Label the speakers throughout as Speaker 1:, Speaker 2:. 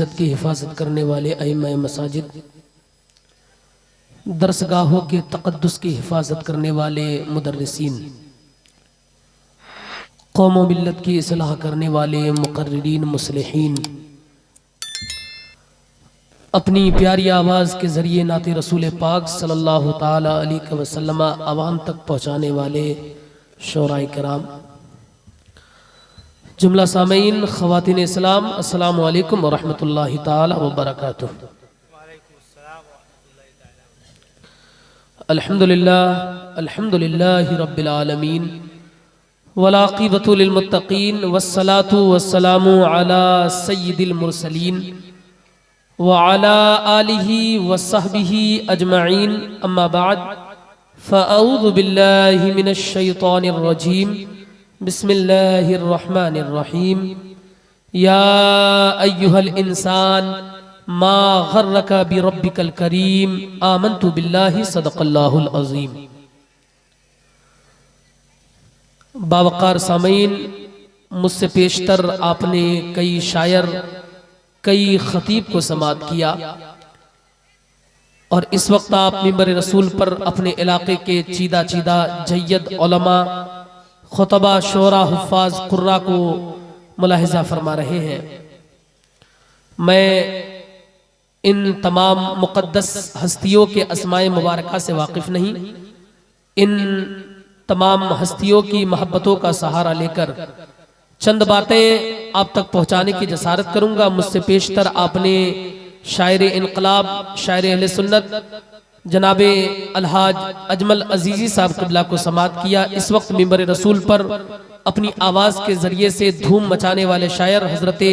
Speaker 1: इज़्ज़त की हिफाजत करने वाले अइम्मा मसाजिद, दरसगाहों के तक़द्दुस की हिफाजत करने वाले मुदर्रिसीन, कौम व मिल्लत की इस्लाह करने वाले मुक़र्रिरीन मुस्लिहीन, अपनी प्यारी आवाज़ के ज़रिए नाते रसूल पाक सल्लल्लाहु ताला अलैहि वसल्लम आवाम तक पहुँचाने वाले शोराए किराम, जुमला सामीन, ख़वातीन इस्लाम, अस्सलामु अलैकुम व रहमतुल्लाहि ताला व बरकातुहू। अल्हम्दुलिल्लाहि रब्बिल आलमीन वल आक़िबतु लिल मुत्तक़ीन वस्सलातु वस्सलामु अला सय्यिदिल मुरसलीन व अला आलिहि व सहबिहि अजमईन, अम्मा बाद फ़अऊज़ु बिल्लाहि मिनश शैतानिर रजीम, बिस्मिल्लाहिर रहमानिर रहीम। या अय्युहल इंसान मा गर्रका बिरब्बिकल करीम, आमन्तु बिल्लाहि सदक़ल्लाहुल अज़ीम। बावक़ार सामीन, मुझसे पेशतर आपने कई शायर, कई खतीब को समाअत किया और इस वक्त आप मिंबर रसूल पर अपने इलाके के चीदा चीदा जय्यद उलमा, खुतबा, शोरा, हुफ़ाज़, कुर्रा को मुलाहिज़ा फरमा रहे हैं। मैं इन तमाम मुक़द्दस हस्तियों के अस्माए मुबारका से वाकिफ़ नहीं, इन तमाम हस्तियों की मोहब्बतों का सहारा लेकर चंद बातें आप तक पहुँचाने की जसारत करूँगा। मुझसे पेशतर आपने शायर इनकलाब, शायर अहले सुन्नत जनाबे अलहाज अजमल अजीज़ी साहब क़िबला को समाअत किया। इस वक्त मिंबर रसूल पर अपनी आवाज़ के ज़रिए से धूम मचाने वाले शायर हज़रते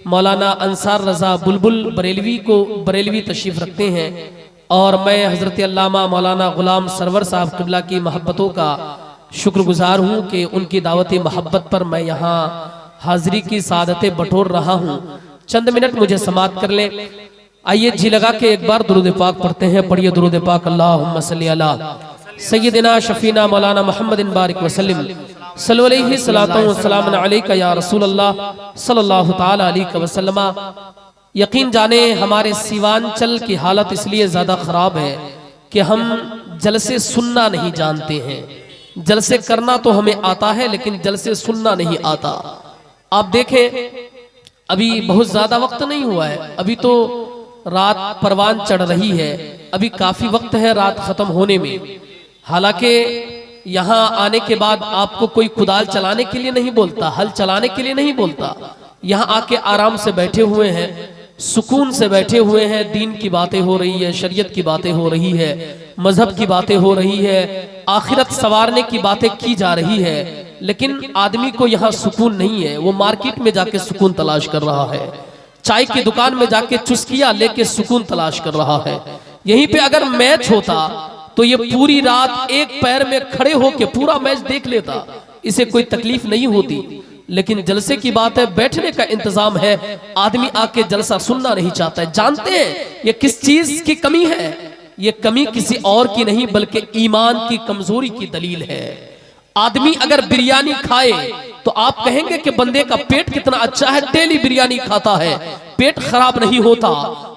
Speaker 1: मौलाना अंसार रज़ा बुलबुल बरेलवी तशरीफ़ रखते हैं और मैं हज़रत अल्लामा मौलाना ग़ुलाम सरवर साहब क़िबला की मोहब्बतों का शुक्रगुज़ार हूँ कि उनकी दावत मोहब्बत पर मैं यहाँ हाज़िरी की सादतें बटोर रहा हूँ। चंद मिनट मुझे समाअत कर लें। आइए जी लगा के एक बार दुरूद पाक पढ़ते हैं। पढ़िए दुरूद पाक। अल्लाहुम्मा सल्ली अला सय्यिदिना शफीना मौलाना मुहम्मदिन बारिक वसल्लम सल्लल्लाहु अलैहि सलातो व सलामुन अलैका या रसूलल्लाह सल्लल्लाहु ताला अलैहि वसल्लम। यकीन जाने हमारे सीवांचल की हालत इसलिए ज़्यादा ख़राब है कि हम जलसे सुनना नहीं जानते हैं। जलसे करना तो हमें आता है लेकिन जलसे सुनना नहीं आता। आप देखें, अभी बहुत ज़्यादा वक्त नहीं हुआ है, अभी तो रात परवान चढ़ रही है, अभी काफ़ी वक्त है रात ख़त्म होने में। हालांकि यहाँ आने के बाद आपको कोई कुदाल चलाने के लिए नहीं बोलता, हल चलाने के लिए नहीं बोलता। यहाँ आके आराम से बैठे हुए हैं, सुकून से बैठे हुए हैं, दीन की बातें हो रही है, शरीयत की बातें हो रही है, मजहब की बातें हो रही है, आखिरत संवारने की बातें की जा रही है। लेकिन आदमी को यहाँ सुकून नहीं है, वो मार्केट में जाके सुकून तलाश कर रहा है, चाय की दुकान में जाके चुस्कियां लेके सुकून तलाश कर रहा है। यहीं पे अगर मैच होता तो ये पूरी रात एक पैर में खड़े होके पूरा मैच देख लेता, इसे कोई तकलीफ नहीं होती। लेकिन जलसे की बात है, बैठने का इंतजाम है, आदमी आके जलसा सुनना नहीं चाहता है। जानते हैं ये किस चीज की कमी है? ये कमी किसी और की नहीं बल्कि ईमान की कमजोरी की दलील है। आदमी अगर बिरयानी खाए तो आप कहेंगे कि बंदे का पेट कितना अच्छा है, डेली बिरयानी खाता है, पेट खराब नहीं होता।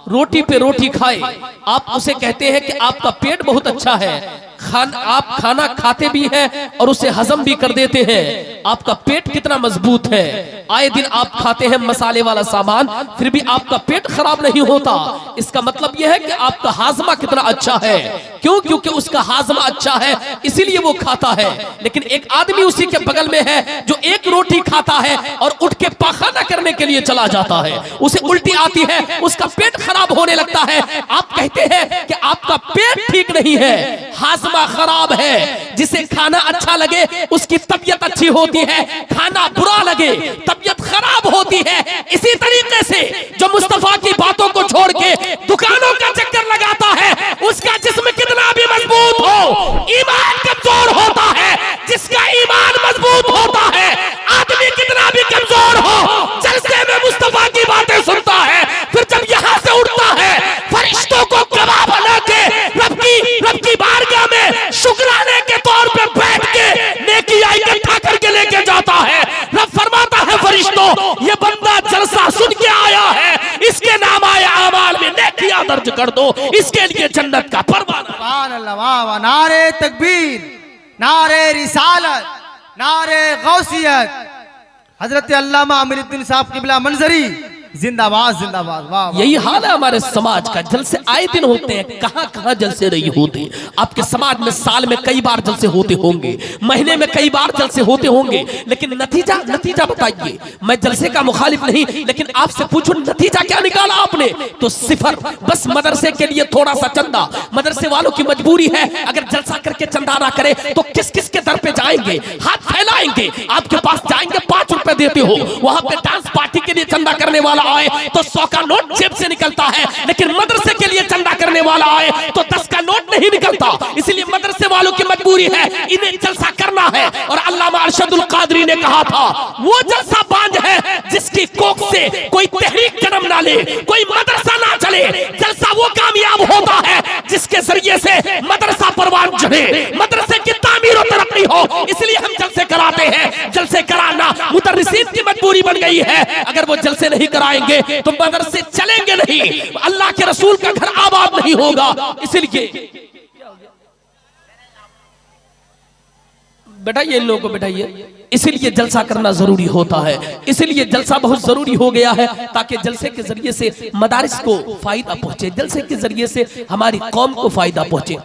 Speaker 1: रोटी पे रोटी खाए, आप उसे कहते हैं कि आपका पेट बहुत अच्छा है। आप खाना खाते भी हैं और उसे हजम भी कर देते हैं, आपका पेट कितना मजबूत है। आए दिन आप खाते हैं मसाले वाला सामान, फिर भी आपका पेट खराब नहीं होता। इसका मतलब यह है कि आपका हाजमा कितना अच्छा है। क्यों? क्योंकि उसका हाजमा अच्छा है इसीलिए वो खाता है। लेकिन एक आदमी उसी के बगल में है जो एक रोटी खाता है और उठ के पाखाना करने के लिए चला जाता है, उसे उल्टी आती है, उसका पेट खराब होने लगता है। आप कहते हैं कि आपका पेट ठीक नहीं है, हाजमा खराब है। जिसे खाना अच्छा लगे उसकी तबीयत अच्छी होती है, खाना बुरा लगे तबीयत खराब होती है। इसी तरीके से जो मुस्तफा की बातों को छोड़ के दुकानों का चक्कर लगाता है, उसका जिस्म कितना भी मजबूत हो, ईमान कमजोर होता है। जिसका ईमान मजबूत होता है, आदमी कितना भी कमजोर हो, जलसे में मुस्तफा की बातें सुनता है। फिर जब यहाँ से उठता है, फरिश्तों को गवाह बना के रब की बारगाह में शुक्राने के तौर पे बैठ के नेकी इकट्ठा करके लेके जाता है। रब फरमाता है फरिश्तों, ये बंदा जलसा सुन के आया है, दर्ज कर दो, इसके लिए जन्नत का परवाना।
Speaker 2: सुभान अल्लाह, वाह वाह। नारे तकबीर, नारे रिसालत, नारे गौसियत। हजरत अल्लामा अमीरुद्दीन साहब क़िबला मंजरी जिंदाबाद जिंदाबाद। वाह,
Speaker 1: यही हाल है हमारे समाज का। जलसे आए दिन होते हैं, कहां कहां जलसे नहीं होते। आपके समाज में साल में कई बार जलसे होते होंगे, महीने में कई बार जलसे होते होंगे, लेकिन नतीजा बताइए। मैं जलसे का मुखालिफ नहीं, लेकिन आपसे पूछो नतीजा क्या निकाला आपने? तो सिफर। बस मदरसे के लिए थोड़ा सा चंदा, मदरसे वालों की मजबूरी है, अगर जलसा करके चंदा ना करे तो किस किस के दर पे जाएंगे, हाथ फैलाएंगे। आपके पास जाएंगे, 5 रुपए देते हो, वहां पे डांस पार्टी के लिए चंदा करने वाला आए तो 100 का नोट जेब से निकलता है, लेकिन मदरसे के लिए चंदा करने वाला आए तो 10 का नोट नहीं निकलता। इसलिए मदरसे वालों की मजबूरी है, इन्हें जलसा करना है। और अल्लामा अरशदुल कादरी ने कहा था, वो जलसा बांझ है जिसकी कोख से कोई तहरीक जन्म ना ले, कोई मदरसा ना चले। जलसा वो कामयाब होता है जिसके जरिए से मदरसा परवान चढ़े, मदरसे की तामीर और तरक्की हो। इसलिए हम जलसे कराते हैं। जलसे कराना मुदर्रिसीन की मजबूरी बन गई है। अगर वो जलसे नहीं कराएंगे तो मदरसे चलेंगे नहीं, अल्लाह के रसूल का घर आबाद नहीं होगा। इसलिए बैठाइए, इन लोगों को बैठाइए। इसलिए जलसा करना जरूरी होता है। इसलिए जलसा बहुत जरूरी हो गया है, ताकि जलसे के जरिए से मदारिस को फायदा पहुंचे, जलसे के जरिए से हमारी कौम को फायदा पहुंचे।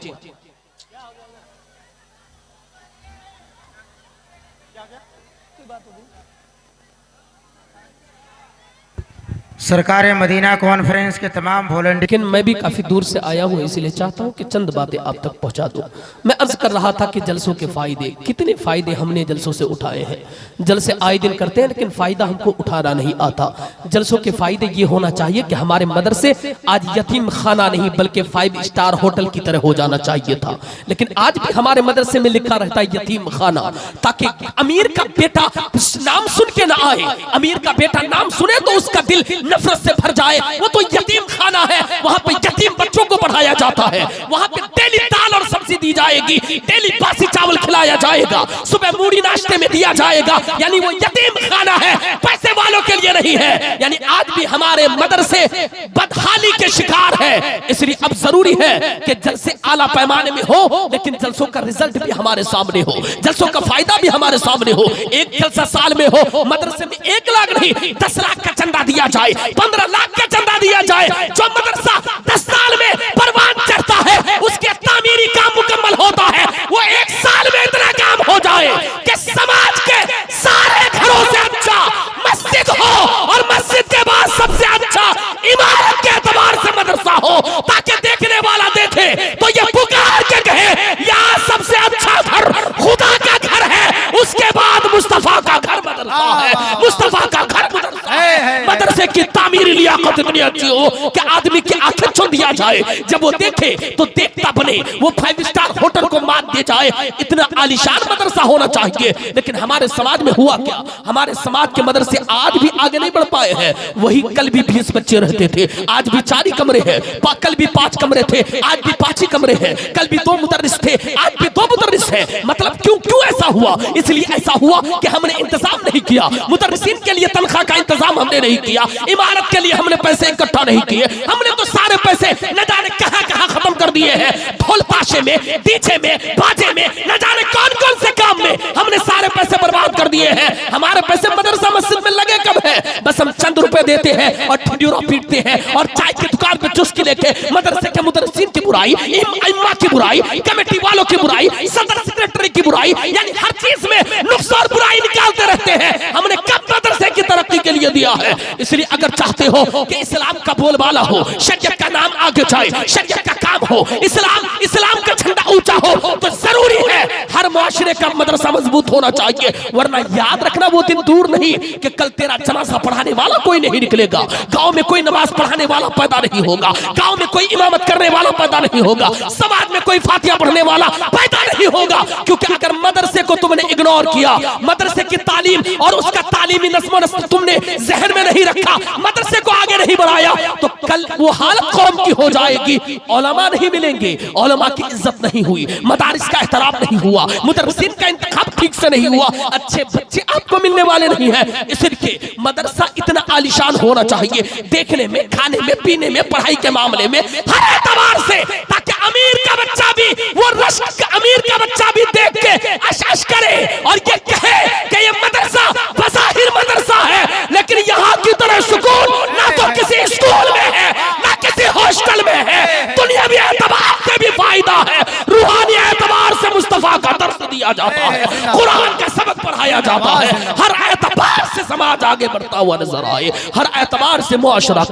Speaker 2: सरकार मदीना कॉन्फ्रेंस के तमाम वॉलंटियर।
Speaker 1: लेकिन मैं भी काफी दूर से आया हूं, इसलिए चाहता हूं कि चंद बातें आप तक पहुंचा दूं। मैं अर्ज कर रहा था कि जलसों के फायदे, कितने फायदे हमने जलसों से उठाए हैं। जलसे आए दिन करते हैं, लेकिन फायदा हमको उठाना नहीं आता। जलसों के फायदे ये होना चाहिए कि हमारे मदरसे आज यतीम खाना नहीं बल्कि 5 स्टार होटल की तरह हो जाना चाहिए था, लेकिन आज भी हमारे मदरसे में लिखा रहता है यतीम खाना, ताकि अमीर का बेटा नाम सुन के ना आए। अमीर का बेटा नाम सुने तो उसका दिल नफरत से भर जाए। वो तो यतीम खाना है, वहां पे यतीम बच्चों को पढ़ाया जाता है, वहां पे डेली दाल और सब्जी दी जाएगी, डेली बासी चावल खिलाया जाएगा, सुबह मूढ़ी नाश्ते में दिया जाएगा। यानी वो यतीम खाना है, पैसे वालों के लिए नहीं है। यानी आज भी हमारे मदरसे बदहाली के शिकार है। इसलिए अब जरूरी है कि जलसे आला पैमाने में हो, लेकिन जलसों का रिजल्ट भी हमारे सामने हो, जलसों का फायदा भी हमारे सामने हो। एक जलसा साल में हो, मदरसे में 1 लाख नहीं 10 लाख का चंदा दिया जाए, 15 लाख का चंदा दिया जाए। जो मदरसा 10 साल में परवान चढ़ता है, उसके तामीरी काम मुकम्मल होता है, वो 1 साल में इतना काम हो जाए कि समाज के सारे घरों से अच्छा मस्जिद हो, और मस्जिद के बाद सबसे अच्छा इमारत के एतबार से मदरसा हो, ताकि देखने वाला देखे तो ये पुकार के कहे यहाँ सबसे अच्छा घर खुदा का घर है, उसके बाद मुस्तफा का घर मदरसा है, मुस्तफा का घर मदरसा है। मदरसे की तामीरी लियाकत इतनी अच्छी हो कि आदमी की आंखें चुन दिया जाए, जब वो देखे तो देखता बने, वो 5 स्टार होटल को मात दे जाए। इतना आलीशान मदरसा होना चाहिए। लेकिन हमारे समाज में हुआ क्या? हमारे समाज के मदरसे आज भी आगे नहीं बढ़ पाए हैं। वही कल भी 20 बच्चे रहते थे, आज भी 4 ही कमरे हैं, कल भी 5 कमरे थे, आज भी 5 ही कमरे हैं, कल भी 2 मुदर्रिस थे, आज भी 2 मुदर्रिस हैं। मतलब क्यों ऐसा हुआ? इसलिए ऐसा हुआ कि हमने इंतजाम नहीं किया, मुदर्रिसीन के लिए तनख्वाह का इंतजाम हमने नहीं किया, इमारत के लिए हमने पैसे इकट्ठा नहीं किए। हमने तो सारे पैसे न जाने कहां खत्म कर दिए हैं, ढोल ताशे में, डीजे में, बाजे में, न जाने कौन से काम में हमने सारे पैसे बर्बाद कर दिए हैं। हमारे पैसे मदरसा मस्जिद में लगे कब है? बस हम चंद रुपए देते हैं और ठिड्यूरा पीटते हैं और चाय की दुकान पे चुस्की लेके मदरसे के मुदर्रिसीन की बुराई, इमाम की बुराई, कमेटी वालों की बुराई, सदर सेक्रेटरी की बुराई, यानी हर चीज में नुक्स और बुराई निकालते रहते हैं। हमने कब मदरसे की तरक्की के लिए दिया है? इसलिए अगर चाहते हो कि इस्लाम का बोलबाला हो, शरीयत का नाम आगे जाए, शरीयत का काम हो, इस्लाम का झंडा ऊंचा हो, तो जरूरी है हर मुआशरे का मदरसा मजबूत होना चाहिए। वरना याद रखना वो दिन दूर नहीं कि कल तेरा जनाजा पढ़ाने वाला कोई नहीं निकलेगा, गांव में कोई नमाज पढ़ाने वाला पैदा नहीं होगा, गांव में कोई इमामत करने वाला पैदा नहीं होगा, समाज में कोई फातिहा पढ़ने वाला पैदा नहीं होगा। क्योंकि अगर मदरसे को तुमने इग्नोर किया, मदरसे की तालीम और उसका तालीमी नस्म तुमने जहन में नहीं रखा, मदरसे को आगे नहीं बढ़ाया, तो कल वो हालत कौम की हो जाएगी, उलमा नहीं मिलेंगे, उलमा की इज्जत नहीं हुई, मदारिस का एहतराम नहीं हुआ, मुदर्रिसीन का इंतखाब ठीक से नहीं हुआ, अच्छे बच्चे आपको मिलने वाले नहीं हैं। इसलिए मदरसा इतना आलीशान होना चाहिए, देखने में, खाने में, पीने में, पढ़ाई के मामले में, हर एतबार से, ताकि अमीर का बच्चा भी वो रश्क अमीर का बच्चा भी देख के अश करे और ये कहे कि ये मदरसा बज़ाहिर मदरसा है, लेकिन यहाँ की तरह सुकून ना तो किसी स्कूल में है ना किसी हॉस्टल में है। दुनियावी एतबार से भी फायदा है, रूहानी एतबार से मुस्तफा का दर्स दिया जाता है, कुरान का सबक पढ़ाया जाता है, हर एतबार से समाज आगे बढ़ता हुआ नजर आए, हर एतबार से मुआशरा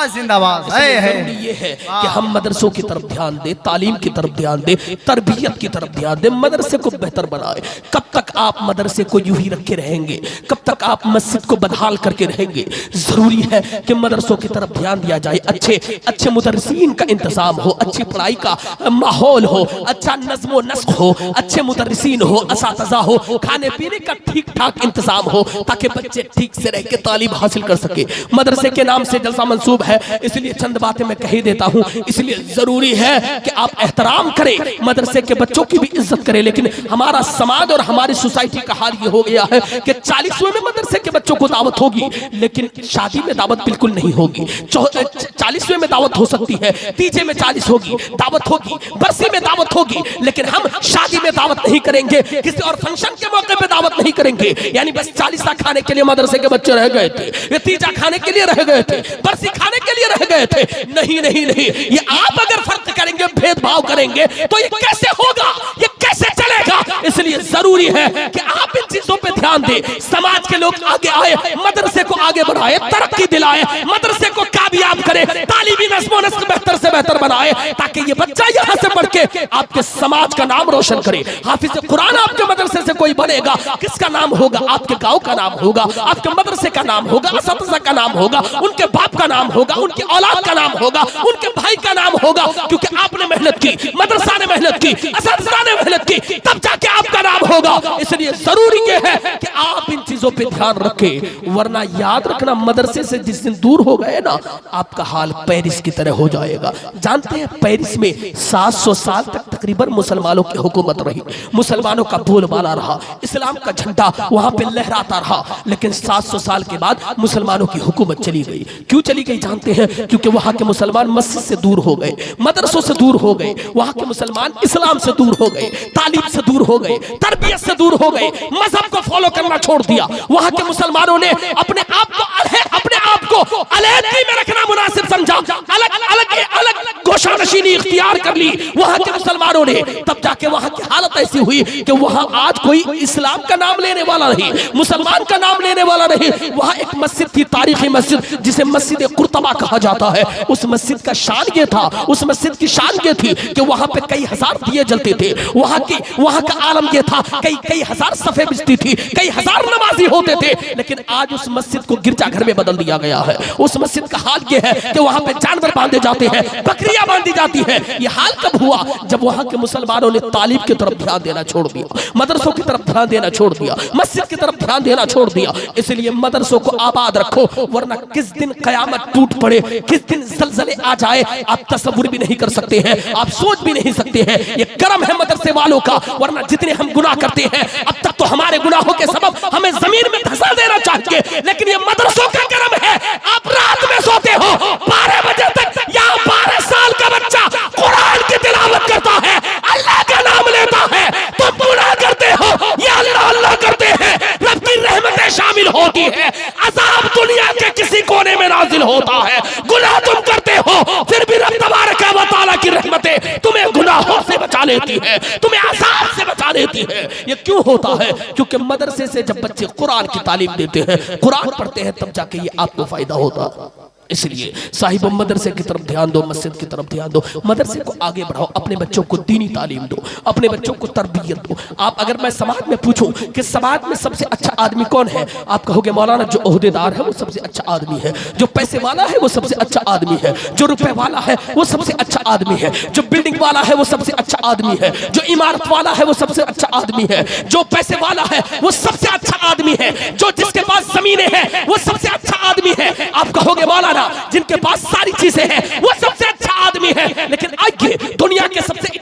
Speaker 2: जिंदाबाद।
Speaker 1: जरूरी ये है कि हम मदरसों की तरफ ध्यान दें, तालीम की तरफ ध्यान दें, तरबियत की तरफ ध्यान दें, मदरसे को बेहतर बनाए। कब तक आप मदरसे को यूं ही रखे रहेंगे, कब तक आप मस्जिद को बदहाल करके रहेंगे। जरूरी है कि मदरसों की तरफ ध्यान दिया जाए, अच्छे अच्छे मुदर्रिसीन का इंतजाम हो, अच्छी पढ़ाई का माहौल हो, अच्छा नज़्म नस्ख हो, अच्छे मुदर्रिसीन हो, असातिज़ा हो, खाने पीने का ठीक ठाक इंतजाम हो, ताकि बच्चे ठीक से रह के तालीम हासिल कर सके। मदरसे के नाम से जलसा मंसूब है, इसलिए चंद बातें मैं कह ही देता हूं। इसलिए जरूरी है कि आप एहतराम करें, मदरसे के बच्चों की भी इज्जत करें। लेकिन हमारा समाज और हमारी सोसाइटी का हाल ये हो गया है कि 40वें में मदरसे के बच्चों को दावत होगी, लेकिन शादी में दावत बिल्कुल नहीं होगी। 40वें में दावत हो सकती है, तीजे में 40 होगी, दावत होगी, बरसी में दावत होगी, लेकिन हम शादी में दावत नहीं करेंगे, किसी और फंक्शन के मौके पे दावत नहीं करेंगे। यानी बस 40 खाने के लिए मदरसे के बच्चे रह गए थे, ये तीजा खाने के लिए रह गए थे, बरसी खाने के लिए रह गए थे। नहीं नहीं नहीं, ये आप अगर फर्क करेंगे, भेदभाव करेंगे, तो ये कैसे होगा, ये कैसे चलेगा। इसलिए जरूरी है कि आप इन चीजों पे ध्यान दें, समाज के लोग आगे आए, मदरसे को आगे बढ़ाए, तरक्की दिलाए, मदरसे को कामयाब करे, तालीमी नज़्म नस्क बेहतर से बेहतर बनाए, ताकि ये बच्चा यहाँ से बढ़ के आपके समाज का नाम रोशन करे। हाफिज कुरान आपके मदरसे से कोई बनेगा, किसका नाम होगा? आपके गांव का नाम होगा, आपके मदरसे का नाम होगा, असातिज़ा का नाम होगा, उनके बाप का नाम होगा, उनकी औलाद का नाम होगा, उनके भाई का नाम होगा, क्योंकि आपने मेहनत की, मदरसा ने मेहनत की, असातिज़ा ने मेहनत की, तब जाके आपका नाम होगा। इसलिए जरूरी ये है कि आप इन चीजों पे ध्यान रखें, वरना याद रखना मदरसे से जिस दिन दूर हो गए ना, आपका हाल पेरिस की तरह हो जाएगा। जानते हैं पेरिस में 700 साल तक तकरीबन मुसलमानों की हुकूमत रही, मुसलमानों का बोलबाला रहा, इस्लाम का झंडा वहां पे लहराता रहा, लेकिन 700 साल के बाद मुसलमानों की हुकूमत चली गई। क्यों चली गई जानते हैं? क्योंकि वहां के मुसलमान मस्जिद से दूर हो गए, मदरसों से दूर हो गए, वहां के मुसलमान इस्लाम से दूर हो गए, तालीम से दूर हो गए, तरबियत से दूर हो गए, मजहब को फॉलो करना छोड़ दिया। वहां के मुसलमानों ने अपने आप को अलग में रखना मुनासिब समझा, अलग गोशानशीनी इख्तियार कर ली वहां के मुसलमानों ने। तब जाके वहां की हालत ऐसी हुई कि वहां आज कोई इस्लाम का नाम लेने वाला नहीं, मुसलमान का नाम लेने वाला नहीं। वहां एक मस्जिद थी, तारीखी मस्जिद, जिसे मस्जिद कुर्तबा कहा जाता है। उस मस्जिद का शान ये था, उस मस्जिद की शान ये थी कि वहां पे कई हजार दिए जलते थे। वहां का आलम ये था, कई हजार सफे बिजती थी, कई हजार नमाजी होते थे। लेकिन आज उस मस्जिद को गिरजाघर में बदल दिया गया है। उस मस्जिद का हाल ये है कि वहां पे जानवर बांधे जाते हैं, बकरियां बांधी जाती हैं। ये हाल कब हुआ? जब वहां के मुसलमानों ने तालीम की तरफ ध्यान देना छोड़ दिया, मदरसों की तरफ ध्यान देना छोड़ दिया, मस्जिद की तरफ ध्यान देना छोड़ दिया। इसलिए मदरसों को आबाद रखो, वरना किस दिन कयामत टूट पड़े, किस दिन ज़लज़ले आ जाए, आप तसव्वुर भी नहीं कर सकते हैं, आप सोच भी नहीं सकते हैं। ये करम है मदरसे वालों का, वरना जितने हम गुनाह करते हैं, अब तक तो हमारे गुनाहों के सबब हमें जमीन में धंसा देना चाहिए, लेकिन ये मदरसों का करम है। आप रात में सोते हो 12 बजे तक, यहाँ 12 साल का बच्चा कुरान की तिलावत करता है, अल्लाह का नाम लेता है, तुम गुनाह करते हो, ये अल्लाह अल्लाह करते हैं, रब की रहमतें शामिल होती है, अज़ाब दुनिया के किसी कोने में नाजिल होता है। गुनाह तुम करते हो, फिर भी रब तबारक व तआला की रहमतें तुम्हें गुनाहों से बचा लेती है, तुम्हें अज़ाब से बचा लेती है। ये क्यों होता है? क्योंकि मदरसे से जब बच्चे कुरान की तालीम देते हैं, कुरान पढ़ते हैं, तब जाके ये आपको फायदा होता है। इसलिए साहिब मदरसे की तरफ ध्यान दो, मस्जिद की तरफ ध्यान दो, मदरसे को आगे बढ़ाओ, अपने बच्चों को दीनी तालीम दो, अपने बच्चों को तरबियत दो। आप अगर मैं समाज में पूछूं कि समाज में सबसे अच्छा आदमी कौन है, आप कहोगे मौलाना जो ओहदेदार है वो सबसे अच्छा आदमी है, जो पैसे वाला है वो सबसे अच्छा आदमी है, जो रुपए वाला है वो सबसे अच्छा आदमी है, जो बिल्डिंग वाला है वो सबसे अच्छा आदमी है, जो इमारत वाला है वो सबसे अच्छा आदमी है, जो पैसे वाला है वो सबसे अच्छा आदमी है, जो जिसके पास जमीनें हैं वो सबसे अच्छा आदमी है। आप कहोगे मौलाना
Speaker 3: वाला, जिनके पास सारी चीजें हैं, वो सबसे अच्छा आदमी है। लेकिन आइए दुनिया के सबसे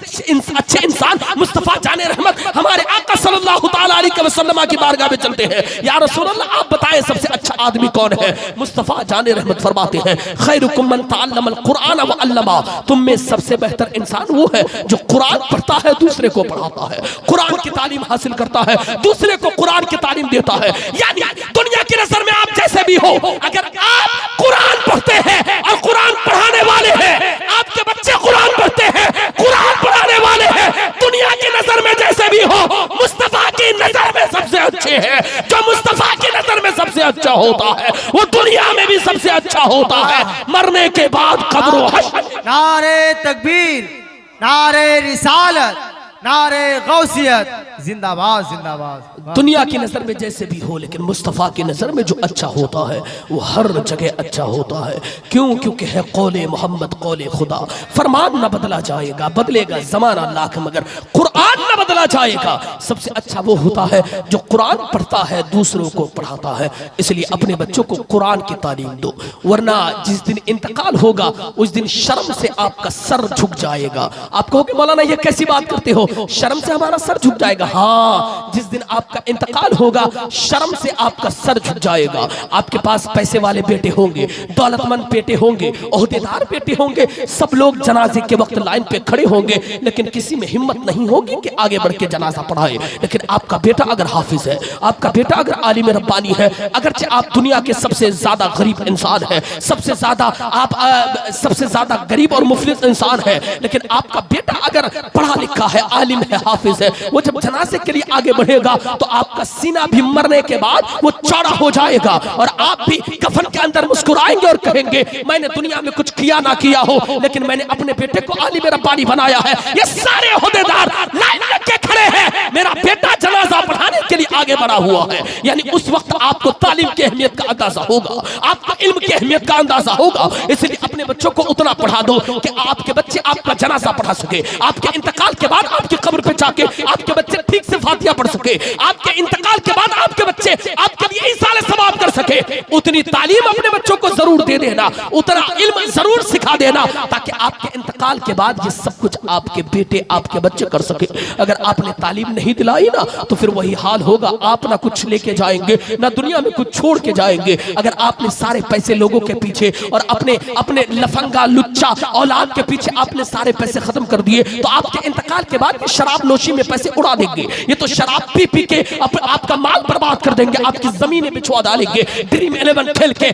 Speaker 3: अच्छे इंसान मुस्तफा जाने रहमत हमारे आका सल्लल्लाहु तआला अलैहि वसल्लम की बारगाह में चलते हैं। या रसूल अल्लाह, आप बताएं सबसे अच्छा आदमी कौन है? मुस्तफा जाने रहमत फरमाते हैं, खैरुकुम मन तअल्लमल कुरआन व अल्लमा, तुम में सबसे बेहतर इंसान वो है जो कुरान पढ़ता है, दूसरे को पढ़ाता है, कुरान की तालीम हासिल करता है, दूसरे को कुरान की तालीम देता है। यानी दुनिया की नजर में आप जैसे भी हो, अगर आप कुरान पढ़ते हैं और कुरान पढ़ाने वाले हैं, आपके बच्चे कुरान पढ़ते हैं, कुरान पढ़ाने वाले हैं, दुनिया की नजर में जैसे भी हो, मुस्तफा की नजर में सबसे अच्छे हैं। जो मुस्तफा की नजर में सबसे अच्छा होता है वो दुनिया में भी सबसे अच्छा होता है, मरने के बाद कब्र व हश्र।
Speaker 2: नारे तकबीर, नारे रिसालत, नारे गौसियत, जिंदाबाद जिंदाबाद।
Speaker 3: दुनिया की नजर में जैसे भी हो, लेकिन मुस्तफा की नजर में जो अच्छा होता है वो हर जगह अच्छा होता है। क्यों? क्योंकि है कौले मोहम्मद कौले खुदा। फरमान न बदला जाएगा, बदलेगा जमाना लाख मगर कुरान न बदला जाएगा। सबसे अच्छा वो होता है जो कुरान पढ़ता है, दूसरों को पढ़ाता है। इसलिए अपने बच्चों को कुरान की तालीम दो, वरना जिस दिन इंतकाल होगा उस दिन शर्म से आपका सर झुक जाएगा। आप कहोगे मौलाना ये कैसी बात करते हो, शर्म से हमारा सर झुक जाएगा? हाँ, जिस दिन आपका इंतकाल होगा शर्म से आपका सर झुक जाएगा। आपके पास पैसे वाले बेटे होंगे, दौलतमंद बेटे होंगे, ओहदेदार बेटे होंगे, सब लोग जनाजे के वक्त लाइन पे खड़े होंगे, लेकिन किसी में हिम्मत नहीं होगी कि आगे बढ़ के जनाजा पढ़ाए। लेकिन आपका बेटा अगर हाफिज है, आपका बेटा अगर आलिम रब्बानी है, अगरचे आप दुनिया के सबसे ज्यादा गरीब इंसान है, सबसे ज्यादा गरीब और मुफलिस इंसान है, लेकिन आपका बेटा अगर पढ़ा लिखा है, आलिम है, हाफिज है, वो जब जनाजे के लिए आगे बढ़ेगा तो आपका सीना भी मरने के बाद वो चौड़ा हो जाएगा और आप भी कफन के अंदर मुस्कुराएंगे और कहेंगे मैंने दुनिया में कुछ किया ना किया हो, लेकिन मैंने अपने बेटे को आलिम रब्बानी बनाया है। ये सारे ओहदेदार लाइन लग के खड़े हैं, मेरा बेटा जनाजा पढ़ाने के लिए आगे बढ़ा हुआ है। यानी उस वक्त आपको तालीम की अहमियत का अंदाजा होगा, आपको इल्म की अहमियत का अंदाजा होगा। इसलिए अपने बच्चों को उतना पढ़ा दो कि आपके बच्चे आपका जनाजा पढ़ा सके, आपके इंतकाल के बाद आपकी कब्र पे जाके आपके बच्चे ठीक से फातिहा पढ़ सके, आपके इंतकाल के बाद आपके बच्चे आपके लिए इसाले सवाब कर सके। उतनी तालीम अपने बच्चों को जरूर दे देना, उतना इल्म जरूर सिखा देना, ताकि आपके इंतकाल के बाद ये सब कुछ आपके बेटे आपके बच्चे कर सके। अगर आपने तालीम नहीं दिलाई ना तो फिर वही हाल होगा, आप ना कुछ लेके जाएंगे ना दुनिया में कुछ छोड़ के जाएंगे। अगर आपने सारे पैसे लोगों के पीछे और अपने लफंगा लुच्चा औलाद के पीछे आपने सारे पैसे खत्म कर दिए तो आपके इंतकाल के बाद शराब नोशी में पैसे उड़ा देंगे। ये तो शराब पी पी के आपका माल बर्बाद कर देंगे, आपकी जमीनें बिछवा डालेंगे, ड्रीम 11 खेल के,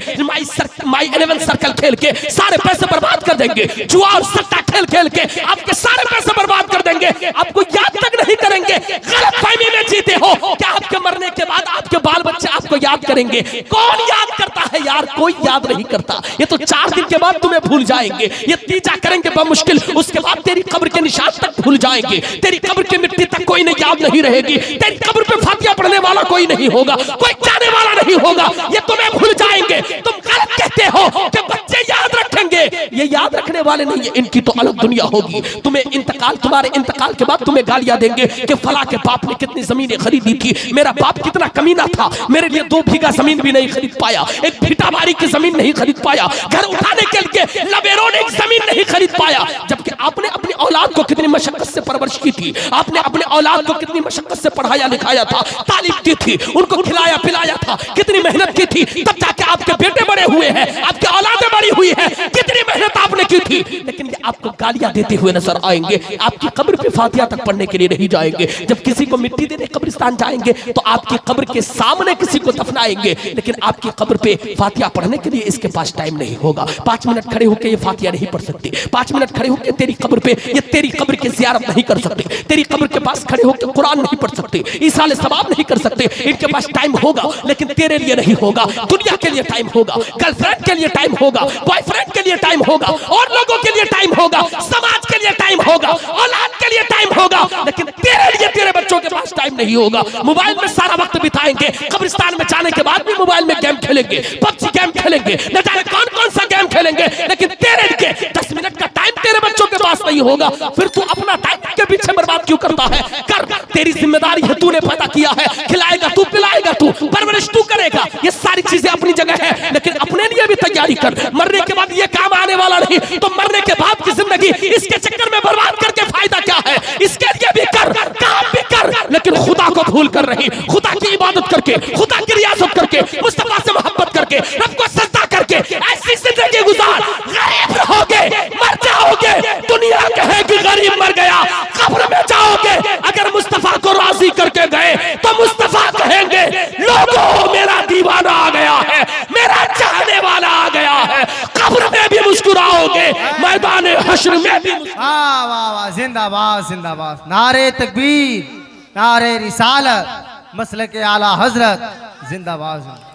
Speaker 3: माई 11 सर्कल खेल के सारे पैसे बर्बाद कर देंगे, जुआ और सट्टा खेल खेल के आपके सारे पैसे बर्बाद कर देंगे, आपको याद तक नहीं करेंगे। गलत फहमी में जीते हो कि आपके मरने के बाद आपके बाल बच्चे आपको याद करेंगे। कौन याद करता है यार? कोई याद नहीं करता। ये तो 4 दिन के बाद तुम्हें भूल जाएंगे, ये तीजा करेंगे बमुश्किल, उसके बाद तेरी कब्र के निशान तक भूल जाएंगे, तेरी कब्र की मिट्टी तक कोई नहीं याद नहीं रहेगी, तेरी कब्र पे फातिहा पढ़ने वाला कोई नहीं होगा, कोई जाने वाला नहीं होगा, ये तुम्हें भूल जाएंगे। तुम गलत कहते हो कि बच्चे याद रखेंगे, ये याद रखने वाले नहीं है, इनकी तो अलग दुनिया होगी। तुम्हारे इंतकाल के बाद तुम्हें गालियां देंगे कि फला के बाप ने कितनी जमीनें खरीदी थी, मेरा बाप कितना कमीना था, मेरे लिए 2 बीघा जमीन भी नहीं खरीद पाया, एक भीटाबारी की जमीन नहीं खरीद पाया, घर उठाने के लिए लबेरों ने एक जमीन नहीं खरीद पाया। जबकि आपने अपनी औलाद को कितनी मशक्कत से परवरिश की थी, आपने अपने औलाद को कितनी मशक्कत से पढ़ाया लिखाया था, तालीम दी थी, उनको खिलाया पिलाया था, कितनी मेहनत की थी, तब जाके आपके बेटे बड़े हुए हैं, आपकी औलादें बड़ी हुई है, कितनी मेहनत आपने की थी। लेकिन ये आपको गालियां देते हुए नजर आएंगे, आपकी कब्र पे फातिहा तक पढ़ने के लिए नहीं जाएंगे। जब किसी को मिट्टी देने कब्रिस्तान जाएंगे तो आपकी कब्र के सामने किसी को दफनाएंगे, लेकिन आपकी कब्र पे फातिहा पढ़ने के लिए इसके पास टाइम नहीं होगा। 5 मिनट खड़े होकर ये फातिहा नहीं पढ़ सकते, 5 मिनट खड़े होकर तेरी कब्र पे ये तेरी कब्र की ज़ियारत नहीं कर सकते, तेरी कब्र के पास खड़े होकर कुरान नहीं पढ़ सकते, ईसाले सवाब नहीं कर सकते। इनके पास टाइम होगा लेकिन तेरे लिए नहीं होगा, दुनिया के लिए टाइम होगा, गर्लफ्रेंड के लिए टाइम होगा, बॉयफ्रेंड के लिए टाइम होगा, और लोगों के लिए टाइम होगा, समाज के लिए टाइम होगा, औलाद के लिए टाइम होगा, लेकिन तेरे लिए तेरे बच्चों के पास टाइम नहीं होगा। मोबाइल में सारा वक्त बिताएंगे, कब्रिस्तान में जाने के बाद भी मोबाइल में गेम खेलेंगे, पबजी गेम खेलेंगे, न जाने कौन कौन सा गेम खेलेंगे, लेकिन तेरे लिए 10 मिनट का टाइम तेरे बच्चों के पास नहीं होगा। फिर तू अपना टाइम के पीछे बर्बाद क्यों करता है? कर, तेरी जिम्मेदारी है, तूने पैदा किया है, खिलाएगा तू, पिलाएगा तू, परवरिश तू करेगा, ये सारी चीजें अपनी जगह है, लेकिन अपने लिए भी तैयार तैयारी कर, मरने के बाद ये काम आने वाला नहीं, तो मरने के बाद की जिंदगी इसके चक्कर में बर्बाद करके फायदा क्या है? इसके लिए भी कर, काम भी कर, लेकिन खुदा को भूल कर रही, खुदा की इबादत करके, खुदा की रियासत करके, मुस्तफा से मोहब्बत करके, रब को सजदा करके ऐसी जिंदगी गुजार। गरीब रहोगे, मर जाओगे, दुनिया कहेगी गरीब मर गया। कब्र में जाओगे, अगर मुस्तफा को राजी करके गए तो मुस्तफा कहेंगे लोगों मेरा दीवाना आ गया है, मेरा चाहने वाला आ गया है। कब्र में भी मुस्कुराओगे, मैदान हश्र में भी।
Speaker 2: वाह वाह वाह, जिंदाबाद जिंदाबाद, नारे तकबीर, नारे रिसालत, मसलक आला हजरत, जिंदाबाद जिंदाबाद।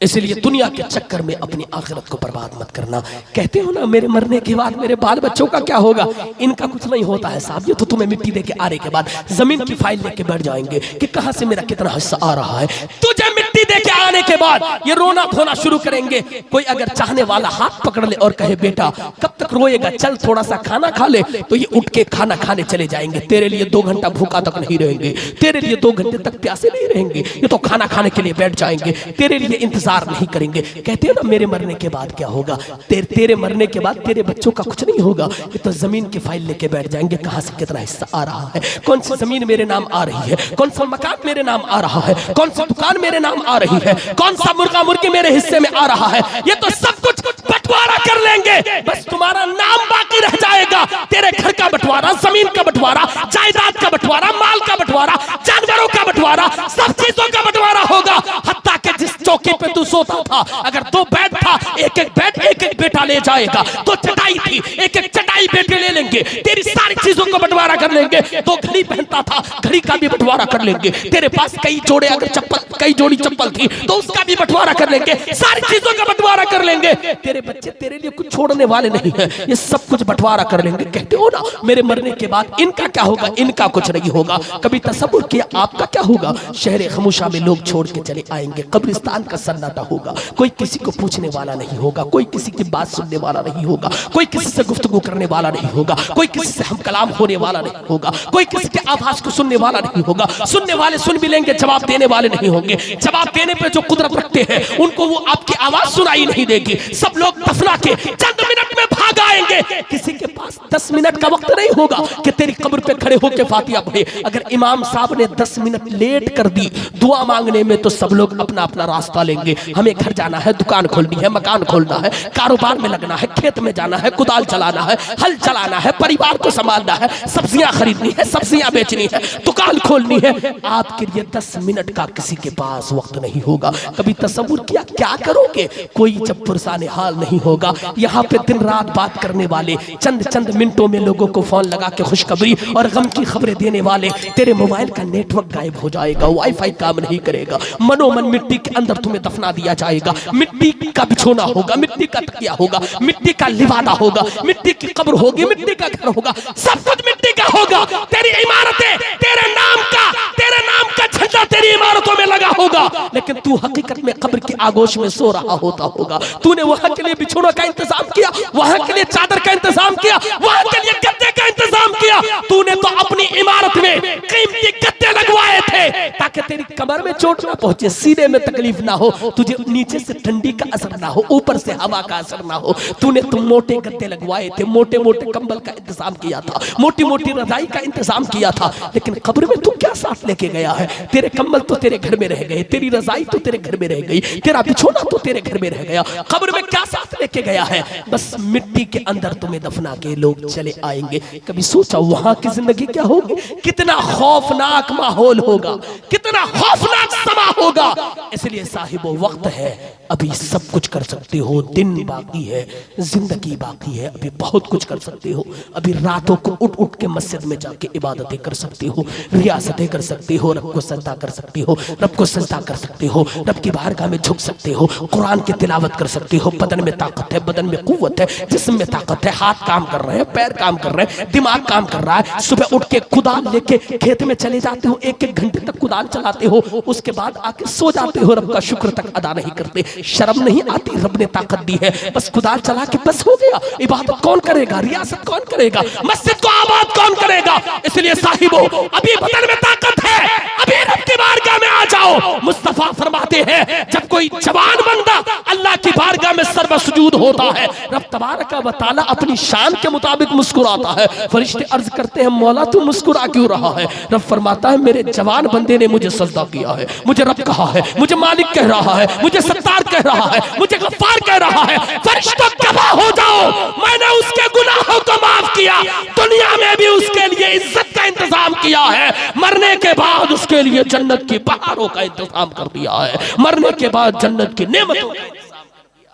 Speaker 3: इसलिए दुनिया के चक्कर में अपनी आखिरत को बर्बाद मत करना। कहते हो ना मेरे मरने के बाद मेरे बाल बच्चों का क्या होगा? इनका कुछ नहीं होता है साहब, ये तो तुम्हें मिट्टी दे के आने के बाद जमीन की फाइल लेके बैठ जाएंगे कि कहां से मेरा कितना हिस्सा आ रहा है। तुझे मिट्टी दे के आने के बाद ये रोना धोना शुरू करेंगे। कोई अगर चाहने वाला हाथ पकड़ ले और कहे बेटा कब तक रोएगा, चल थोड़ा सा खाना खा ले, तो ये उठ के खाना खाने चले जाएंगे। तेरे लिए 2 घंटा भूखा तक नहीं रहेंगे, तेरे लिए 2 घंटे तक प्यासे नहीं रहेंगे, ये तो खाना खाने के लिए बैठ जाएंगे, तेरे लिए इंतजार नहीं करेंगे। कहते हैं ना मेरे मरने के बाद क्या होगा? तेरे मरने के बाद तेरे बच्चों का कुछ नहीं होगा, ये तो जमीन की फाइल लेके बैठ जाएंगे, कहां से कितना हिस्सा आ रहा है, कौन सी जमीन मेरे नाम आ रही है, कौन सा मकान मेरे नाम आ रहा है, कौन सी दुकान मेरे नाम आ रही है, कौन सा मुर्गा मुर्गी मेरे हिस्से में आ रहा है। ये तो सब कुछ बंटवारा कर लेंगे, बस तुम्हारा नाम बाकी रह जाएगा। तेरे घर का बंटवारा, जमीन का बंटवारा, जायदाद का बंटवारा, माल का बंटवारा, जानवरों का बंटवारा, सब चीजों का बंटवारा होगा। हत्ता के जिस चौकी पे तू सोता था, अगर 2 बेड था, एक एक बेड एक एक बेटा ले जाएगा। 2 चटाई थी, एक एक चटाई बेटे ले लेंगे। तेरी सारी चीजों को बंटवारा कर लेंगे। 2 घड़ी पहनता था, घड़ी का भी बंटवारा कर लेंगे। तेरे पास कई जोड़े अगर कई जोड़ी चप्पल थी तो उसका भी बंटवारा कर लेंगे। सारी चीजों का बंटवारा कर लेंगे। तेरे बच्चे तेरे लिए कुछ छोड़ने वाले नहीं है, ये सब कुछ बंटवारा कर लेंगे। कहते हो ना मेरे मरने के बाद इनका क्या होगा? इनका कुछ नहीं होगा। कभी तसव्वुर किया आपका क्या होगा? शहर खामोशा में लोग छोड़ के चले आएंगे, कब्रिस्तान का सन्नाटा होगा, कोई किसी को पूछने वाला नहीं होगा, कोई किसी की बात सुनने वाला नहीं होगा, कोई किसी से गुफ्तगू करने वाला नहीं होगा, कोई किसी से हम कलाम होने वाला नहीं होगा, कोई किसी के आवाज को सुनने वाला नहीं होगा। सुनने वाले सुन भी लेंगे, जवाब देने वाले नहीं होंगे। जवाब देने पे जो कुदरत रखते हैं उनको वो आपकी आवाज सुनाई नहीं देगी। सब लोग दफना के चंद मिनट में भाग आएंगे। किसी के पास 10 मिनट का वक्त नहीं होगा कि तेरी कब्र पे खड़े होकर फातिहा पढ़े। अगर इमाम साहब ने 10 मिनट लेट कर दी दुआ मांगने में तो सब लोग अपना अपना रास्ता लेंगे। हमें घर जाना है, दुकान खोलनी है, मकान खोलना है, कारोबार में लगना है, खेत में जाना है, कुदाल चलाना है, हल चलाना है, परिवार को संभालना है, सब्जियां खरीदनी है, सब्जियां बेचनी है, दुकान खोलनी है। आपके लिए 10 मिनट का किसी के पास वक्त नहीं होगा। कभी तसव्वुर किया क्या करोगे? कोई जब पुरसाने हाल नहीं होगा। यहाँ पे दिन रात बात करने वाले, चंद मिनटों में लोगों को फोन लगा के खुशखबरी और गम की खबरें देने वाले, तेरे मोबाइल का नेटवर्क गायब हो जाएगा, वाईफाई काम नहीं करेगा, मनोमन मिट्टी के अंदर तुम्हें दफना दिया जाएगा। मिट्टी का बिछोना होगा, मिट्टी का तकिया होगा, मिट्टी का लिवादा होगा, मिट्टी की कब्र होगी, मिट्टी का घर होगा, सब कुछ मिट्टी का होगा। तेरी इमारतें तेरे नाम का झंडा तेरी इमारतों में लगा होगा, लेकिन तू हकीकत में कब्र की आगोश में सो रहा होता होगा। तूने वहां के लिए बिछोना का इंतजाम किया, वहां के लिए चादर का इंतजाम किया, वहां के लिए गद्दे का इंतजाम किया। तूने तो अपनी इमारत में कीमती गद्दे लगवाए थे ताकि तेरी कमर में चोट ना पहुंचे, सीने में तकलीफ ना हो, तुझे नीचे से ठंडी का असर ना हो, ऊपर से हवा का असर ना हो। तूने तो मोटे गद्दे लगवाए थे, मोटे मोटे कंबल का इंतजाम किया था, मोटी मोटी रजाई का इंतजाम किया था, लेकिन कब्र में तू क्या साथ लेके गया है? तेरे कंबल तो तेरे घर में रह गए, तेरी रजाई तो तेरे घर में रह गई, तेरा बिछोना तो तेरे घर में रह गया। कब्र में क्या साथ लेके गया है? बस मिट्टी के अंदर तुम्हें दफना के लोग चले आएंगे। कभी सोचा वहां की जिंदगी क्या होगी? कितना खौफनाक माहौल होगा, कितना खौफनाक समा होगा। इसलिए साहिबो वक्त है, अभी सब कुछ कर सकते हो, दिन बाकी है, जिंदगी बाकी है, अभी बहुत कुछ कर सकते हो। अभी रातों को उठ उठ के मस्जिद में जाके इबादतें कर सकते हो, रियासतें कर सकते हो, रब को सजदा कर सकते हो, रब को सजदा कर सकते हो, रब की बारगाह में झुक सकते हो, कुरान की तिलावत कर सकते हो। बदन में ताकत है, बदन में कुव्वत है, जिस्म में ताकत है, हाथ काम कर रहे हैं, पैर काम कर रहे हैं, दिमाग काम कर रहा है। सुबह उठ के कुदाल लेके खेत में चले जाते हो, 1-1 घंटे तक कुदाल चलाते हो, उसके बाद आके सो जाते हो, रब का शुक्र तक अदा नहीं करते। शर्म नहीं आती? रब ने ताकत दी है, बस खुदा चला के बस हो गया। इबादत कौन करेगा, रियासत कौन करेगा, मस्जिद को आबाद कौन करेगा? इसलिए साहिबो, अभी बदन में ताकत है, अभी रब की बारगाह में आ जाओ। मुस्तफा फरमाते हैं जब कोई जवान बंदा अल्लाह की बारगाह में सर्वसुजूद होता है, रब तबारक व तआला अपनी शान के मुताबिक मुस्कुराता है। फरिश्ते अर्ज करते हैं मौला तू मुस्कुरा क्यों रहा है? रब फरमाता है मेरे जवान बंदे ने मुझे सजदा किया है, मुझे रब कहा है, मुझे मालिक कह रहा है, मुझे सत्तार कह रहा है, मुझे गफ्फार कह रहा है। फरिश्तों गवाह हो जाओ, मैंने उसके गुनाहों को माफ किया, दुनिया में भी उसके लिए इज्जत का इंतजाम किया है, मरने के बाद उसके लिए जन्नत की बहारों का इंतजाम कर दिया है, मरने के बाद जन्नत की नेमतों का इंतजाम कर दिया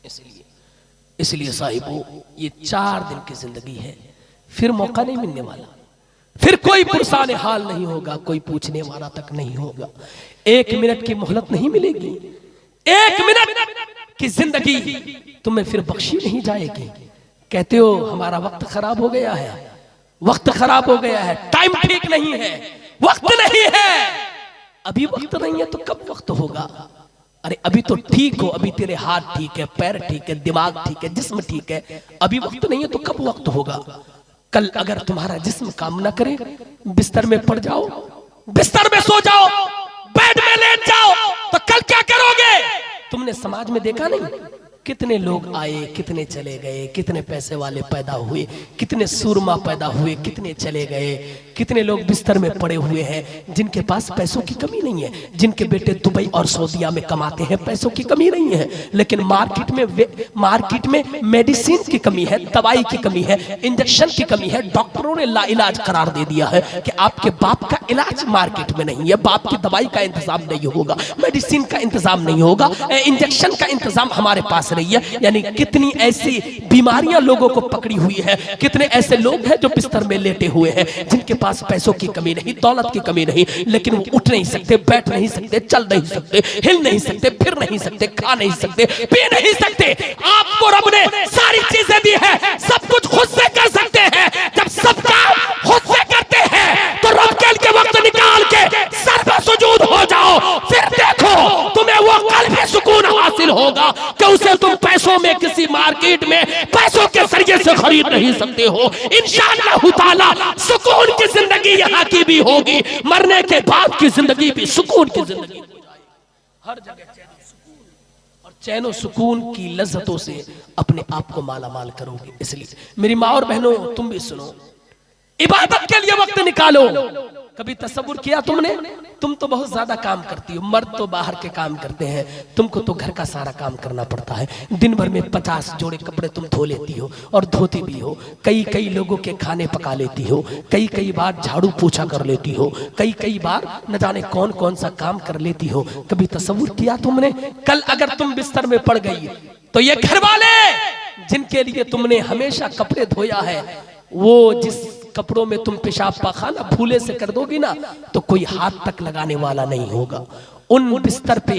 Speaker 3: है। इसलिए साहिबो, ये 4 दिन की जिंदगी है, फिर मौका नहीं मिलने वाला, फिर कोई पुरसाने हाल नहीं होगा, कोई पूछने वाला तक नहीं होगा, 1 मिनट की मोहलत नहीं मिलेगी, 1 मिनट की जिंदगी तुम्हें फिर बख्शी नहीं जाएगी। कहते हो हमारा वक्त खराब हो गया है, वक्त खराब हो गया है, टाइम ठीक नहीं है, वक्त नहीं है। अभी वक्त नहीं है तो कब वक्त होगा? अरे अभी तो ठीक हो, अभी तेरे हाथ ठीक है, पैर ठीक है, दिमाग ठीक है, जिस्म ठीक है, अभी वक्त नहीं है तो कब वक्त होगा? कल अगर तुम्हारा जिस्म काम ना करे, बिस्तर में पड़ जाओ, बिस्तर में सो जाओ, बेड में लेट जाओ, तो कल क्या करोगे? तुमने समाज में देखा नहीं कितने लोग आए, कितने चले गए, कितने पैसे वाले पैदा हुए, कितने सूरमा पैदा हुए, कितने चले गए, कितने लोग बिस्तर में पड़े हुए हैं जिनके पास पैसों की कमी नहीं है, जिनके बेटे दुबई और सऊदीया में कमाते हैं, पैसों की कमी नहीं है, लेकिन मार्केट में मेडिसिन की कमी है, दवाई की कमी है, इंजेक्शन की कमी है। डॉक्टरों ने लाइलाज करार दे दिया है कि आपके बाप का इलाज मार्केट में नहीं है, बाप की दवाई का इंतजाम नहीं होगा, मेडिसिन का इंतजाम नहीं होगा, इंजेक्शन का इंतजाम हमारे पास रही है। यानी कितनी ऐसी बीमारियां लोगों को पकड़ी हुई है, कितने ऐसे लोग हैं जो बिस्तर में लेटे हुए हैं जिनके पास पैसों की कमी नहीं, दौलत की कमी नहीं, लेकिन वो उठ नहीं सकते, बैठ नहीं सकते, चल नहीं सकते, हिल नहीं सकते, फिर नहीं सकते, खा नहीं सकते, पी नहीं सकते। आपको रब ने सारी चीजें दी है, सब कुछ खुद से कर सकते हैं। जब सब काम खुद से करते हैं तो रब के लिए वक्त निकाल के सर्वसुजूद हो जाओ, फिर देखो तुम्हें वो कल्बी सुकून हासिल होगा कि उसे तुम पैसों में किसी मार्केट में पैसों के जरिए से खरीद नहीं सकते हो। इंशाअल्लाह ताला सुकून की जिंदगी यहाँ की भी होगी, मरने के बाद की जिंदगी भी सुकून की जिंदगी हो जाएगी। हर जगह चैन सुकून, और चैन सुकून की लज्जतों से अपने आप को माला माल करोगे। इसलिए मेरी माँ और बहनों, तुम भी सुनो, इबादत के लिए वक्त निकालो। कभी तसव्वुर किया तुमने? तुम तो बहुत ज्यादा काम करती हो, मर्द तो बाहर के काम करते हैं, तुमको तो घर का सारा काम करना पड़ता है। दिन भर में 50 जोड़े कपड़े तुम धो लेती हो और धोती भी हो, कई लोगों के खाने पका लेती हो, कई बार झाड़ू पोछा कर लेती हो, कई बार न जाने कौन कौन सा काम कर लेती हो। कभी तसव्वुर किया तुमने? कल अगर तुम बिस्तर में पड़ गई तो ये घर वाले जिनके लिए तुमने हमेशा कपड़े धोया है, वो जिस कपड़ों में तुम पेशाब पाखाना भूले से कर दोगी ना, तो कोई हाथ तक लगाने वाला नहीं होगा। उन बिस्तर पे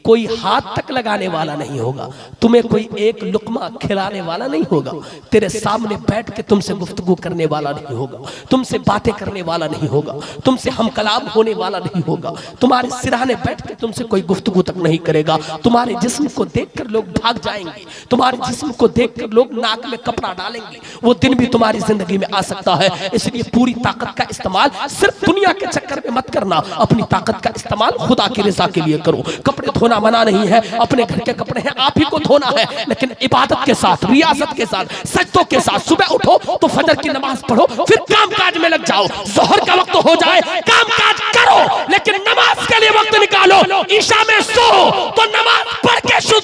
Speaker 3: कोई हाथ तक लगाने वाला नहीं होगा, तुम्हें कोई एक लुकमा खिलाने वाला नहीं होगा, तेरे सामने बैठ के तुमसे गुफ्तगू करने वाला नहीं होगा, तुमसे बातें करने वाला नहीं होगा, तुमसे हम कलाम होने वाला नहीं होगा, तुम्हारे सिरहाने बैठ के तुमसे कोई गुफ्तगू तक नहीं करेगा। तुम्हारे जिस्म को देखकर लोग भाग जाएंगे, तुम्हारे जिस्म को देखकर लोग नाक में कपड़ा डालेंगे। वो दिन भी तुम्हारी जिंदगी में आ सकता है। इसलिए पूरी ताकत का इस्तेमाल सिर्फ दुनिया के चक्कर में मत करना, अपनी ताकत का इस्तेमाल खुदा की रज़ा के लिए करो। कपड़े धोना मना नहीं है, अपने घर के कपड़े हैं, आप ही को धोना है, लेकिन इबादत के साथ, रियासत के साथ, सजदों के साथ। सुबह उठो तो फजर की नमाज पढ़ो, फिर काम काज में लग जाओ। जोहर का वक्त हो जाए, काम काज करो, लेकिन नमाज के लिए वक्त निकालो। ईशा में सो तो नमाज पढ़ के सो,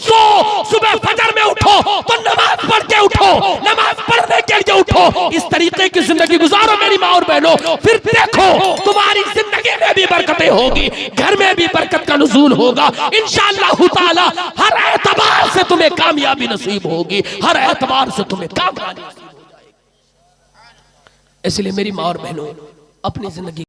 Speaker 3: सुबह फजर में उठो तो नमाज पढ़ के उठो, नमाज पढ़ने के लिए उठो। इस तरीके की जिंदगी गुजारो मेरी माँ और बहनों, फिर देखो तुम्हारी जिंदगी में भी बरकतें होगी, घर में भी बरकत का नुज़ूल होगा इंशाअल्लाह ताला। हर एतबार से तुम्हें कामयाबी नसीब होगी, हर एतबार से तुम्हें कामयाबी नसीब हो जाएगी। इसलिए मेरी माँ और बहनों, अपनी जिंदगी